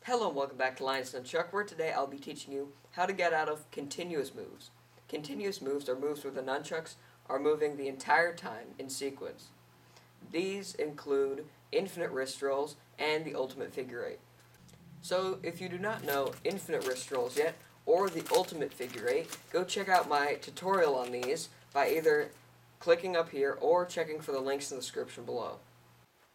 Hello and welcome back to Nunchucks, where today I'll be teaching you how to get out of continuous moves. Continuous moves are moves where the nunchucks are moving the entire time in sequence. These include infinite wrist rolls and the ultimate figure eight. So if you do not know infinite wrist rolls yet, or the ultimate figure eight, go check out my tutorial on these by either clicking up here or checking for the links in the description below.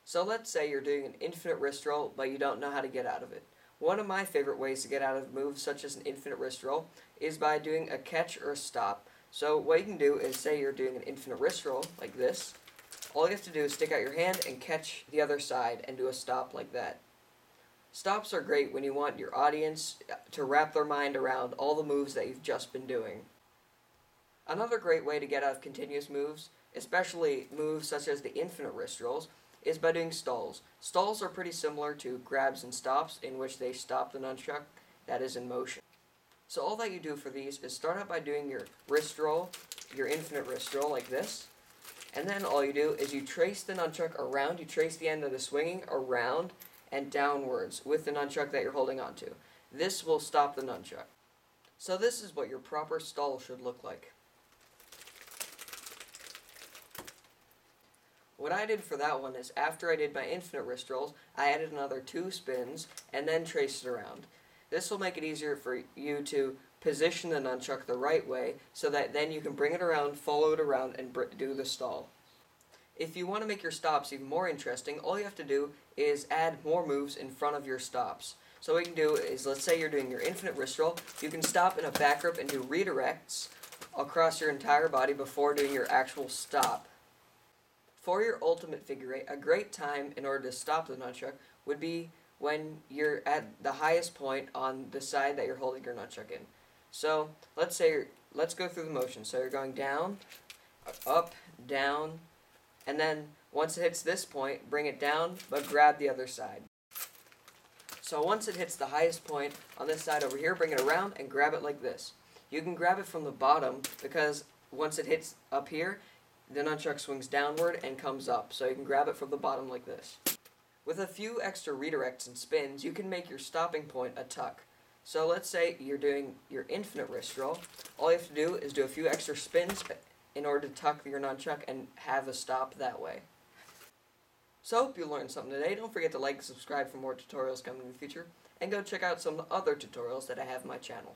So let's say you're doing an infinite wrist roll, but you don't know how to get out of it. One of my favorite ways to get out of moves such as an infinite wrist roll is by doing a catch or a stop. So what you can do is, say you're doing an infinite wrist roll like this. All you have to do is stick out your hand and catch the other side and do a stop like that. Stops are great when you want your audience to wrap their mind around all the moves that you've just been doing. Another great way to get out of continuous moves, especially moves such as the infinite wrist rolls, is by doing stalls. Stalls are pretty similar to grabs and stops, in which they stop the nunchuck that is in motion. So all that you do for these is start out by doing your wrist roll, your infinite wrist roll like this, and then all you do is you trace the nunchuck around, you trace the end of the swinging around and downwards with the nunchuck that you're holding onto. This will stop the nunchuck. So this is what your proper stall should look like. What I did for that one is, after I did my infinite wrist rolls, I added another 2 spins and then traced it around. This will make it easier for you to position the nunchuck the right way so that then you can bring it around, follow it around, and do the stall. If you want to make your stops even more interesting, all you have to do is add more moves in front of your stops. So what you can do is, let's say you're doing your infinite wrist roll, you can stop in a back grip and do redirects across your entire body before doing your actual stop. For your ultimate figure eight, a great time in order to stop the nunchuck would be when you're at the highest point on the side that you're holding your nunchuck in. So let's go through the motion. So you're going down, up, down, and then once it hits this point, bring it down, but grab the other side. So once it hits the highest point on this side over here, bring it around and grab it like this. You can grab it from the bottom because once it hits up here, the nunchuck swings downward and comes up, so you can grab it from the bottom like this. With a few extra redirects and spins, you can make your stopping point a tuck. So let's say you're doing your infinite wrist roll. All you have to do is do a few extra spins in order to tuck your nunchuck and have a stop that way. So hope you learned something today. Don't forget to like and subscribe for more tutorials coming in the future, and go check out some of the other tutorials that I have on my channel.